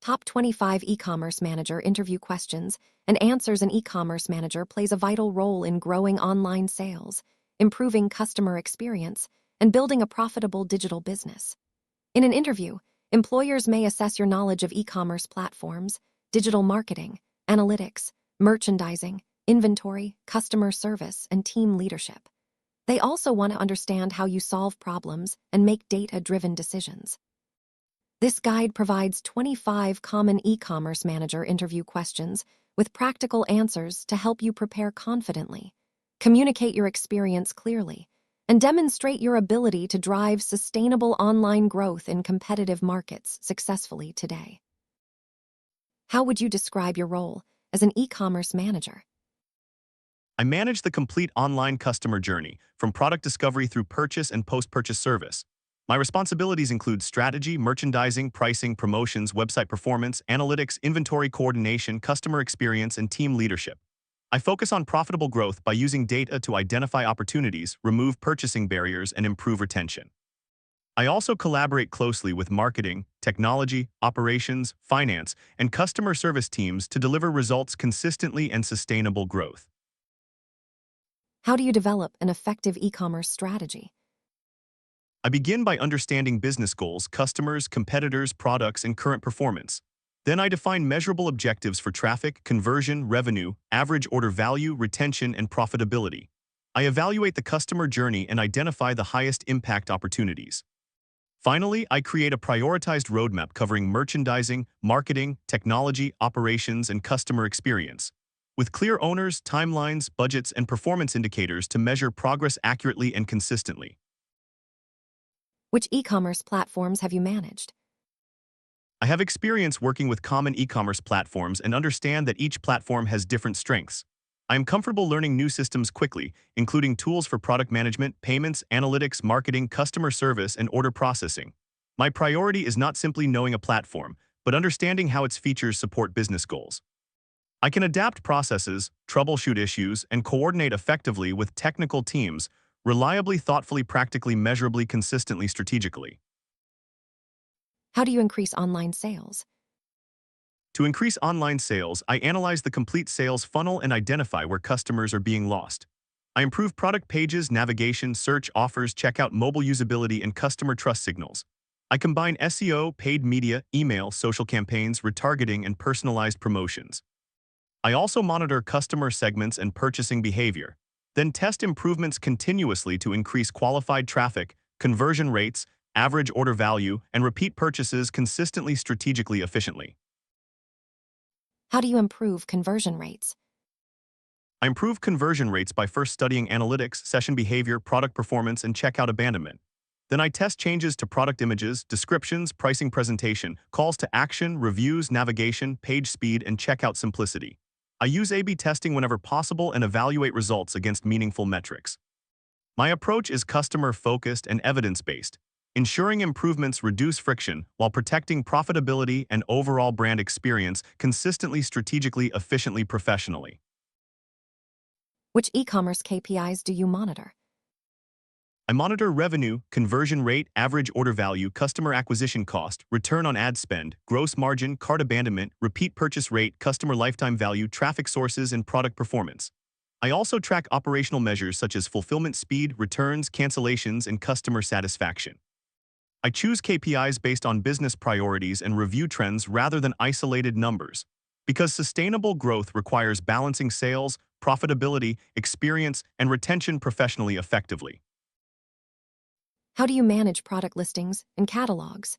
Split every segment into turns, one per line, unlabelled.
Top 25 e-commerce manager interview questions and answers. An e-commerce manager plays a vital role in growing online sales, improving customer experience, and building a profitable digital business. In an interview, employers may assess your knowledge of e-commerce platforms, digital marketing, analytics, merchandising, inventory, customer service, and team leadership. They also want to understand how you solve problems and make data-driven decisions. This guide provides 25 common e-commerce manager interview questions with practical answers to help you prepare confidently, communicate your experience clearly, and demonstrate your ability to drive sustainable online growth in competitive markets successfully today. How would you describe your role as an e-commerce manager?
I manage the complete online customer journey, from product discovery through purchase and post-purchase service. My responsibilities include strategy, merchandising, pricing, promotions, website performance, analytics, inventory coordination, customer experience, and team leadership. I focus on profitable growth by using data to identify opportunities, remove purchasing barriers, and improve retention. I also collaborate closely with marketing, technology, operations, finance, and customer service teams to deliver results consistently and sustainable growth.
How do you develop an effective e-commerce strategy?
I begin by understanding business goals, customers, competitors, products, and current performance. Then I define measurable objectives for traffic, conversion, revenue, average order value, retention, and profitability. I evaluate the customer journey and identify the highest impact opportunities. Finally, I create a prioritized roadmap covering merchandising, marketing, technology, operations, and customer experience, with clear owners, timelines, budgets, and performance indicators to measure progress accurately and consistently.
Which e-commerce platforms have you managed?
I have experience working with common e-commerce platforms and understand that each platform has different strengths. I am comfortable learning new systems quickly, including tools for product management, payments, analytics, marketing, customer service, and order processing. My priority is not simply knowing a platform, but understanding how its features support business goals. I can adapt processes, troubleshoot issues, and coordinate effectively with technical teams, reliably, thoughtfully, practically, measurably, consistently, strategically.
How do you increase online sales?
To increase online sales, I analyze the complete sales funnel and identify where customers are being lost. I improve product pages, navigation, search, offers, checkout, mobile usability, and customer trust signals. I combine SEO, paid media, email, social campaigns, retargeting, and personalized promotions. I also monitor customer segments and purchasing behavior, then test improvements continuously to increase qualified traffic, conversion rates, average order value, and repeat purchases consistently, strategically, efficiently.
How do you improve conversion rates?
I improve conversion rates by first studying analytics, session behavior, product performance, and checkout abandonment. Then I test changes to product images, descriptions, pricing presentation, calls to action, reviews, navigation, page speed, and checkout simplicity. I use A/B testing whenever possible and evaluate results against meaningful metrics. My approach is customer-focused and evidence-based, ensuring improvements reduce friction while protecting profitability and overall brand experience consistently, strategically, efficiently, professionally.
Which e-commerce KPIs do you monitor?
I monitor revenue, conversion rate, average order value, customer acquisition cost, return on ad spend, gross margin, cart abandonment, repeat purchase rate, customer lifetime value, traffic sources, and product performance. I also track operational measures such as fulfillment speed, returns, cancellations, and customer satisfaction. I choose KPIs based on business priorities and review trends rather than isolated numbers, because sustainable growth requires balancing sales, profitability, experience, and retention professionally effectively.
How do you manage product listings and catalogs?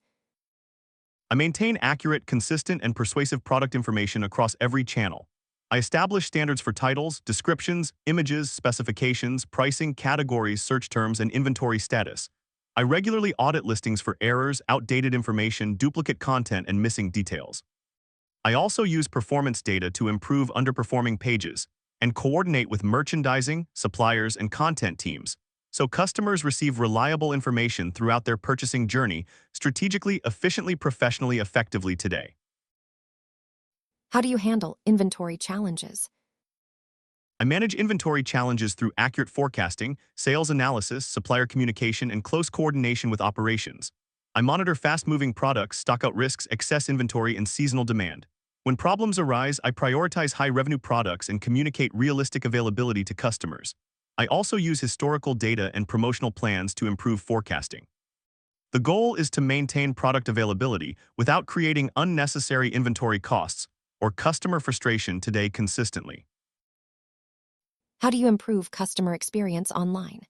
I maintain accurate, consistent, and persuasive product information across every channel. I establish standards for titles, descriptions, images, specifications, pricing, categories, search terms, and inventory status. I regularly audit listings for errors, outdated information, duplicate content, and missing details. I also use performance data to improve underperforming pages and coordinate with merchandising, suppliers, and content teams, so customers receive reliable information throughout their purchasing journey, strategically, efficiently, professionally, effectively today.
How do you handle inventory challenges?
I manage inventory challenges through accurate forecasting, sales analysis, supplier communication, and close coordination with operations. I monitor fast-moving products, stockout risks, excess inventory, and seasonal demand. When problems arise, I prioritize high-revenue products and communicate realistic availability to customers. I also use historical data and promotional plans to improve forecasting. The goal is to maintain product availability without creating unnecessary inventory costs or customer frustration today consistently.
How do you improve customer experience online?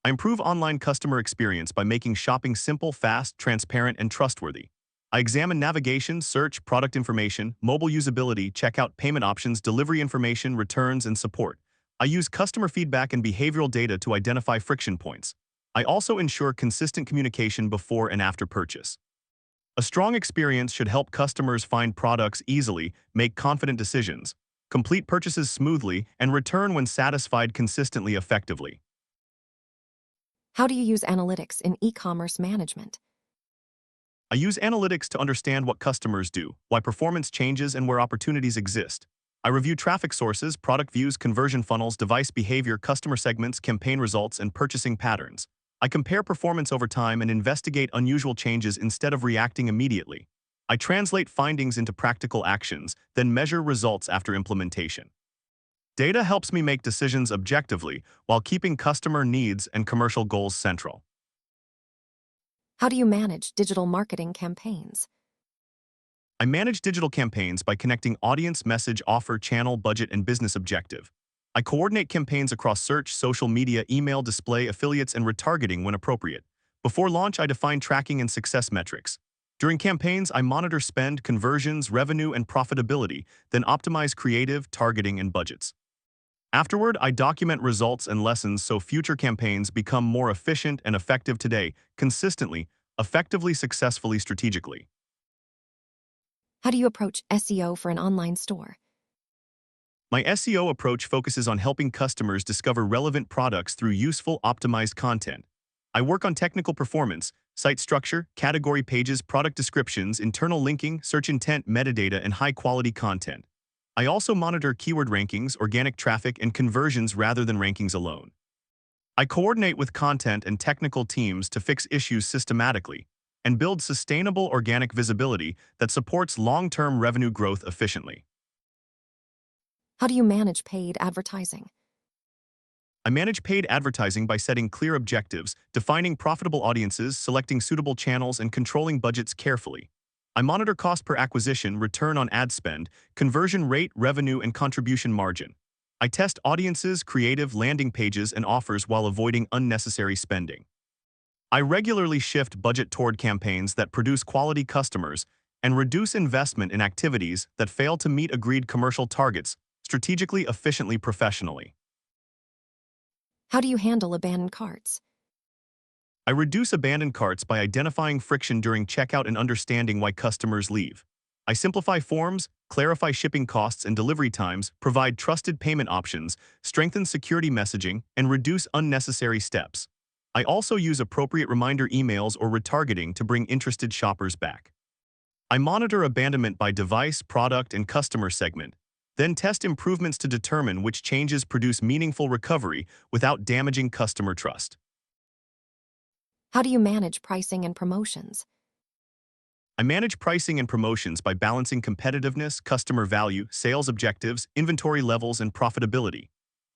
I improve online customer experience by making shopping simple, fast, transparent, and trustworthy. I examine navigation, search, product information, mobile usability, checkout, payment options, delivery information, returns, and support. I use customer feedback and behavioral data to identify friction points. I also ensure consistent communication before and after purchase. A strong experience should help customers find products easily, make confident decisions, complete purchases smoothly, and return when satisfied consistently effectively.
How do you use analytics in e-commerce management?
I use analytics to understand what customers do, why performance changes, and where opportunities exist. I review traffic sources, product views, conversion funnels, device behavior, customer segments, campaign results, and purchasing patterns. I compare performance over time and investigate unusual changes instead of reacting immediately. I translate findings into practical actions, then measure results after implementation. Data helps me make decisions objectively while keeping customer needs and commercial goals central.
How do you manage digital marketing campaigns?
I manage digital campaigns by connecting audience, message, offer, channel, budget, and business objective. I coordinate campaigns across search, social media, email, display, affiliates, and retargeting when appropriate. Before launch, I define tracking and success metrics. During campaigns, I monitor spend, conversions, revenue, and profitability, then optimize creative, targeting, and budgets. Afterward, I document results and lessons so future campaigns become more efficient and effective today, consistently, effectively, successfully, strategically.
How do you approach SEO for an online store?
My SEO approach focuses on helping customers discover relevant products through useful, optimized content. I work on technical performance, site structure, category pages, product descriptions, internal linking, search intent, metadata, and high-quality content. I also monitor keyword rankings, organic traffic, and conversions rather than rankings alone. I coordinate with content and technical teams to fix issues systematically and build sustainable organic visibility that supports long-term revenue growth efficiently.
How do you manage paid advertising?
I manage paid advertising by setting clear objectives, defining profitable audiences, selecting suitable channels, and controlling budgets carefully. I monitor cost per acquisition, return on ad spend, conversion rate, revenue, and contribution margin. I test audiences, creative, landing pages, and offers while avoiding unnecessary spending. I regularly shift budget toward campaigns that produce quality customers and reduce investment in activities that fail to meet agreed commercial targets strategically, efficiently, professionally.
How do you handle abandoned carts?
I reduce abandoned carts by identifying friction during checkout and understanding why customers leave. I simplify forms, clarify shipping costs and delivery times, provide trusted payment options, strengthen security messaging, and reduce unnecessary steps. I also use appropriate reminder emails or retargeting to bring interested shoppers back. I monitor abandonment by device, product, and customer segment, then test improvements to determine which changes produce meaningful recovery without damaging customer trust.
How do you manage pricing and promotions?
I manage pricing and promotions by balancing competitiveness, customer value, sales objectives, inventory levels, and profitability.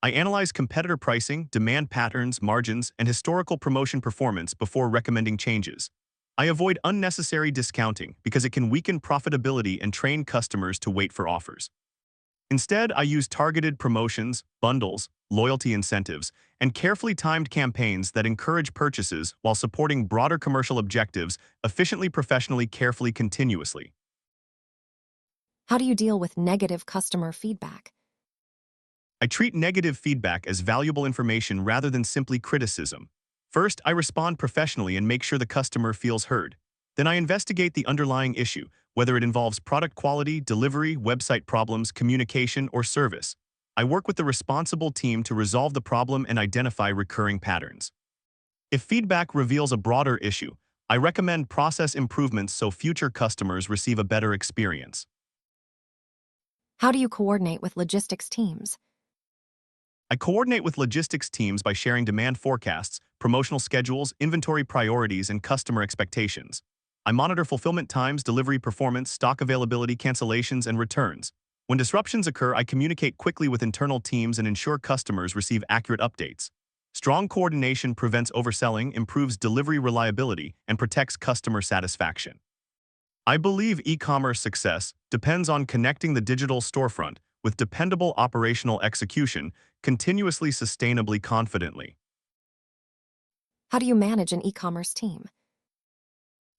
I analyze competitor pricing, demand patterns, margins, and historical promotion performance before recommending changes. I avoid unnecessary discounting because it can weaken profitability and train customers to wait for offers. Instead, I use targeted promotions, bundles, loyalty incentives, and carefully timed campaigns that encourage purchases while supporting broader commercial objectives efficiently, professionally, carefully, continuously.
How do you deal with negative customer feedback?
I treat negative feedback as valuable information rather than simply criticism. First, I respond professionally and make sure the customer feels heard. Then I investigate the underlying issue, whether it involves product quality, delivery, website problems, communication, or service. I work with the responsible team to resolve the problem and identify recurring patterns. If feedback reveals a broader issue, I recommend process improvements so future customers receive a better experience.
How do you coordinate with logistics teams?
I coordinate with logistics teams by sharing demand forecasts, promotional schedules, inventory priorities, and customer expectations. I monitor fulfillment times, delivery performance, stock availability, cancellations, and returns. When disruptions occur, I communicate quickly with internal teams and ensure customers receive accurate updates. Strong coordination prevents overselling, improves delivery reliability, and protects customer satisfaction. I believe e-commerce success depends on connecting the digital storefront with dependable operational execution, continuously, sustainably, confidently.
How do you manage an e-commerce team?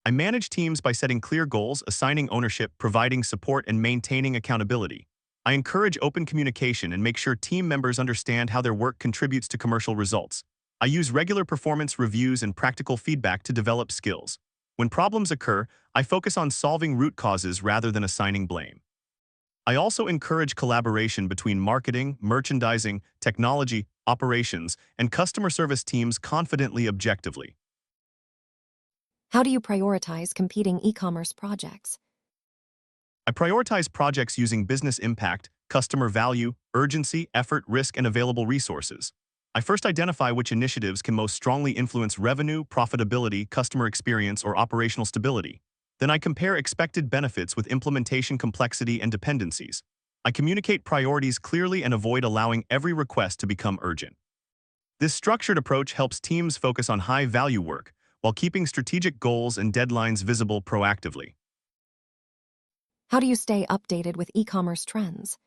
I manage teams by setting clear goals, assigning ownership, providing support, and maintaining accountability. I encourage open communication and make sure team members understand how their work contributes to commercial results. I use regular performance reviews and practical feedback to develop skills. When problems occur, I focus on solving root causes rather than assigning blame. I also encourage collaboration between marketing, merchandising, technology, operations, and customer service teams confidently, objectively.
How do you prioritize competing e-commerce projects?
I prioritize projects using business impact, customer value, urgency, effort, risk, and available resources. I first identify which initiatives can most strongly influence revenue, profitability, customer experience, or operational stability. Then I compare expected benefits with implementation complexity and dependencies. I communicate priorities clearly and avoid allowing every request to become urgent. This structured approach helps teams focus on high-value work while keeping strategic goals and deadlines visible proactively.
How do you stay updated with e-commerce trends?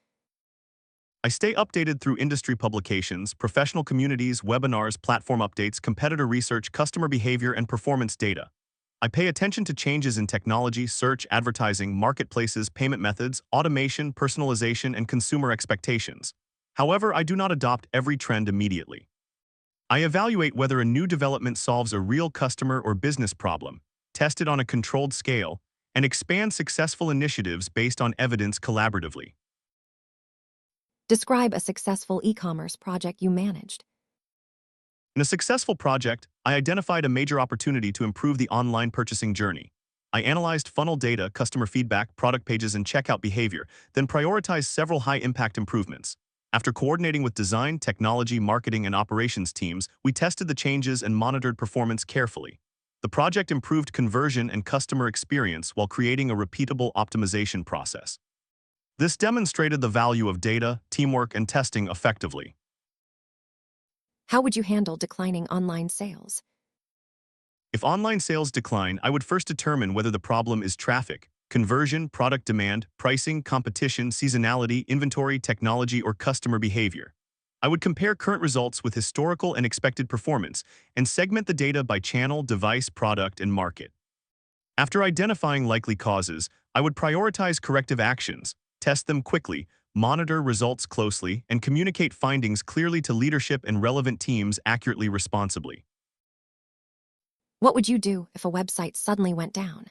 I stay updated through industry publications, professional communities, webinars, platform updates, competitor research, customer behavior, and performance data. I pay attention to changes in technology, search, advertising, marketplaces, payment methods, automation, personalization, and consumer expectations. However, I do not adopt every trend immediately. I evaluate whether a new development solves a real customer or business problem, test it on a controlled scale, and expand successful initiatives based on evidence collaboratively.
Describe a successful e-commerce project you managed.
In a successful project, I identified a major opportunity to improve the online purchasing journey. I analyzed funnel data, customer feedback, product pages, and checkout behavior, then prioritized several high-impact improvements. After coordinating with design, technology, marketing, and operations teams, we tested the changes and monitored performance carefully. The project improved conversion and customer experience while creating a repeatable optimization process. This demonstrated the value of data, teamwork, and testing effectively.
How would you handle declining online sales?
If online sales decline, I would first determine whether the problem is traffic, conversion, product demand, pricing, competition, seasonality, inventory, technology, or customer behavior. I would compare current results with historical and expected performance and segment the data by channel, device, product, and market. After identifying likely causes, I would prioritize corrective actions, test them quickly, monitor results closely, and communicate findings clearly to leadership and relevant teams accurately, responsibly.
What would you do if a website suddenly went down?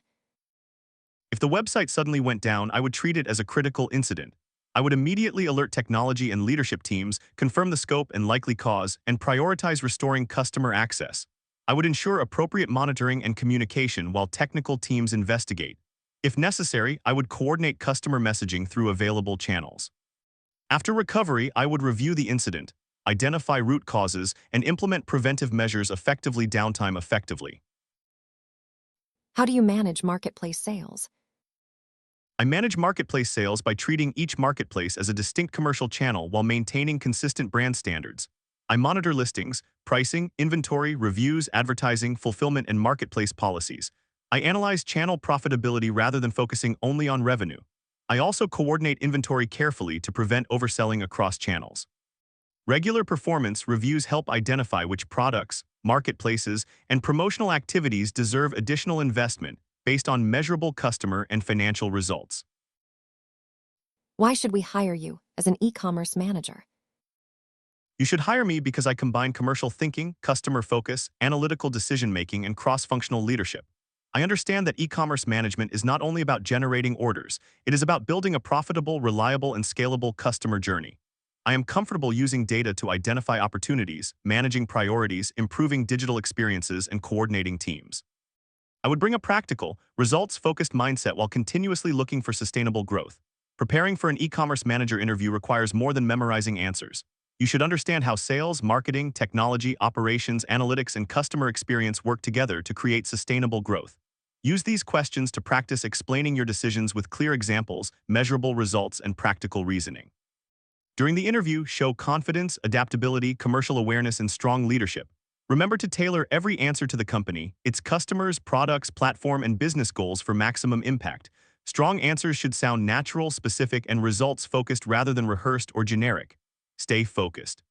If the website suddenly went down, I would treat it as a critical incident. I would immediately alert technology and leadership teams, confirm the scope and likely cause, and prioritize restoring customer access. I would ensure appropriate monitoring and communication while technical teams investigate. If necessary, I would coordinate customer messaging through available channels. After recovery, I would review the incident, identify root causes, and implement preventive measures effectively. Downtime effectively.
How do you manage marketplace sales?
I manage marketplace sales by treating each marketplace as a distinct commercial channel while maintaining consistent brand standards. I monitor listings, pricing, inventory, reviews, advertising, fulfillment, and marketplace policies. I analyze channel profitability rather than focusing only on revenue. I also coordinate inventory carefully to prevent overselling across channels. Regular performance reviews help identify which products, marketplaces, and promotional activities deserve additional investment based on measurable customer and financial results.
Why should we hire you as an e-commerce manager?
You should hire me because I combine commercial thinking, customer focus, analytical decision-making, and cross-functional leadership. I understand that e-commerce management is not only about generating orders, it is about building a profitable, reliable, and scalable customer journey. I am comfortable using data to identify opportunities, managing priorities, improving digital experiences, and coordinating teams. I would bring a practical, results-focused mindset while continuously looking for sustainable growth. Preparing for an e-commerce manager interview requires more than memorizing answers. You should understand how sales, marketing, technology, operations, analytics, and customer experience work together to create sustainable growth. Use these questions to practice explaining your decisions with clear examples, measurable results, and practical reasoning. During the interview, show confidence, adaptability, commercial awareness, and strong leadership. Remember to tailor every answer to the company, its customers, products, platform, and business goals for maximum impact. Strong answers should sound natural, specific, and results-focused rather than rehearsed or generic. Stay focused.